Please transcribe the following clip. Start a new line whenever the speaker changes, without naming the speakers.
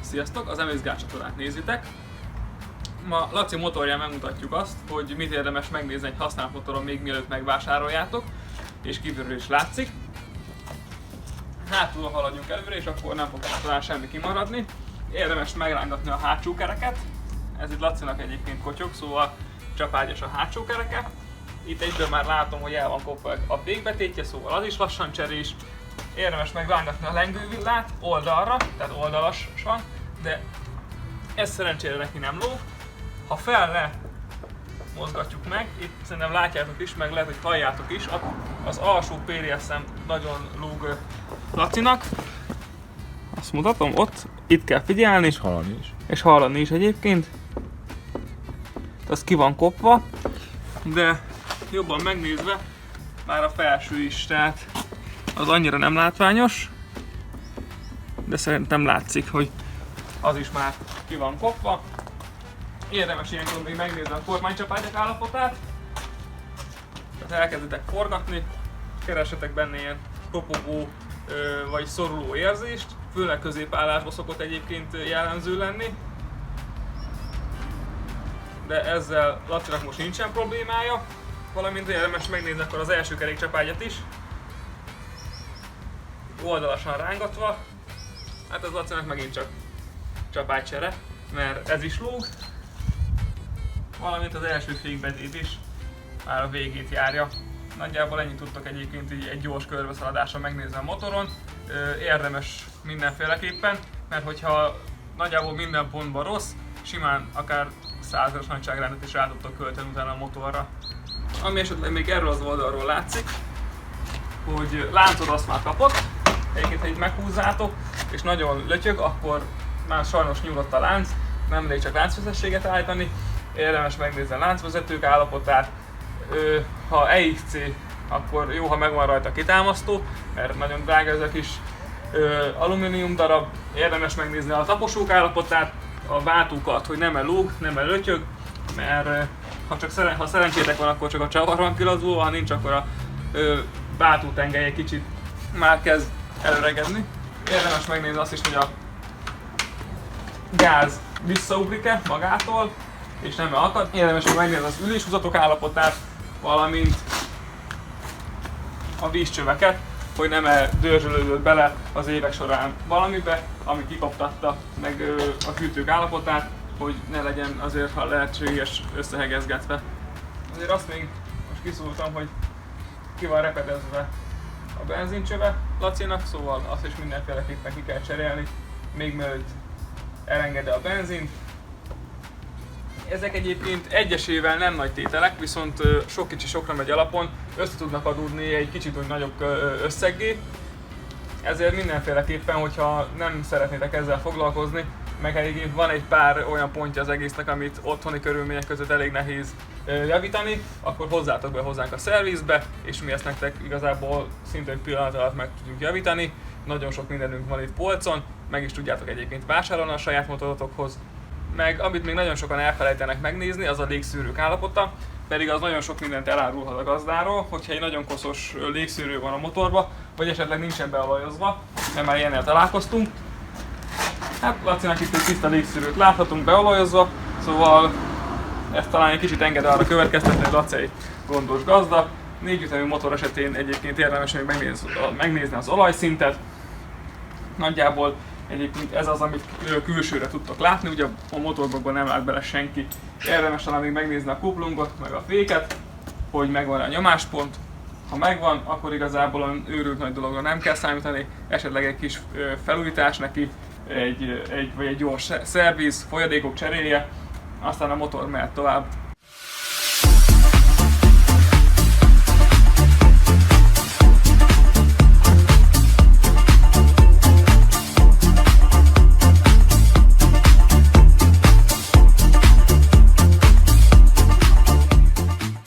Sziasztok! Az MXGARD csatornát nézitek. Ma Laci motorján megmutatjuk azt, hogy mit érdemes megnézni egy használt motoron még mielőtt megvásároljátok, és kívülről is látszik. Hátul haladjunk előre, és akkor nem fog talán semmi kimaradni. Érdemes megrángatni a hátsó kereket. Ez itt Lacinak egyébként kotyog, szóval csapágyas a hátsó kereke. Itt egyből már látom, hogy el van kopva a fékbetétje, szóval az is lassan cserés. Érdemes megrángatni a lengővillát oldalra, tehát oldalasan, de ez szerencsére neki nem lóg. Ha fel-le mozgatjuk meg, itt szerintem látjátok is, meg lehet, hogy halljátok is, az alsó PDS-em nagyon lóg Lacinak. Azt mutatom, ott, itt kell figyelni.
És hallani is.
És hallani is egyébként. Az ki van kopva, de jobban megnézve már a felső is, tehát az annyira nem látványos, de szerintem látszik, hogy az is már ki van kopva. Érdemes ilyenkor még megnézni a kormánycsapágyak állapotát. Tehát elkezditek forgatni, keressetek benne ilyen kopogó vagy szoruló érzést, főleg középaállásban szokott egyébként jellemző lenni. De ezzel Lacinak most nincsen problémája, valamint érdemes megnézni akkor az első kerékcsapágyat is. Oldalasan rángatva, hát az Lacinak megint csak csapágycsere, mert ez is lóg, valamint az első fékbetét is már a végét járja. Nagyjából ennyit tudtok egyébként így egy gyors körbeszaladással megnézni a motoron. Érdemes mindenféleképpen, mert hogyha nagyjából minden pontban rossz, simán akár 100-as nagyságrendet is rá tudtok költeni utána a motorra. Ami esetleg még erről az oldalról látszik, hogy láncod azt már kapott. Egyébként, ha így meghúzzátok és nagyon lötyög, akkor már sajnos nyugodt a lánc, nem elég csak láncvezességet állítani. Érdemes megnézni a láncvezetők állapotát. Ha EXC, akkor jó, ha megvan rajta a kitámasztó, mert nagyon drága ez a kis alumínium darab. Érdemes megnézni a taposók állapotát, a váltókat, hogy nem lóg, nem lötyög, mert ha szerencsétek van, akkor csak a csavar van kilazulva, ha nincs, akkor a váltótengely egy kicsit már kezd előregedni. Érdemes megnézni azt is, hogy a gáz visszaugrik-e magától, és nem akad. Érdemes megnézni az üléshúzatok állapotát, valamint a vízcsöveket, hogy nem dörzsölődött bele az évek során valamibe, ami kikoptatta meg a fűtők állapotát, hogy ne legyen azért, ha lehetséges, összehegezgetve. Azért azt még most kiszúrtam, hogy ki van repedezve a benzincsöve Lacinak, szóval azt is mindenféleképpen ki kell cserélni, még mielőtt elengedi a benzint. Ezek egyébként egyesével nem nagy tételek, viszont sok kicsi sokra megy alapon, össze tudnak adódni egy kicsit úgy nagyobb összeggé. Ezért mindenféleképpen, hogyha nem szeretnétek ezzel foglalkozni, meg egyébként van egy pár olyan pontja az egésznek, amit otthoni körülmények között elég nehéz javítani, akkor hozzátok be hozzánk a szervizbe, és mi ezt nektek igazából szinte egy pillanat alatt meg tudjuk javítani. Nagyon sok mindenünk van itt polcon, meg is tudjátok egyébként vásárolni a saját motorotokhoz. Meg amit még nagyon sokan elfelejtenek megnézni, az a légszűrők állapota, pedig az nagyon sok mindent elárulhat a gazdáról, hogyha egy nagyon koszos légszűrő van a motorba, vagy esetleg nincsen beolajozva, mert már ilyennel találkoztunk. Hát Lacinak itt egy tiszta légszűrőt láthatunk beolajozva, szóval ezt talán egy kicsit enged arra következtetni, hogy Laci egy gondos gazda. 4 ütemű motor esetén egyébként érdemes még megnézni az olajszintet. Nagyjából egyébként ez az, amit külsőre tudtok látni, ugye a motorblogban nem lát bele senki. Érdemes talán még megnézni a kuplungot, meg a féket, hogy megvan a nyomáspont. Ha megvan, akkor igazából olyan őrült nagy dologra nem kell számítani, esetleg egy kis felújítás neki, egy gyors szerviz, folyadékok cseréje, aztán a motor mehet tovább.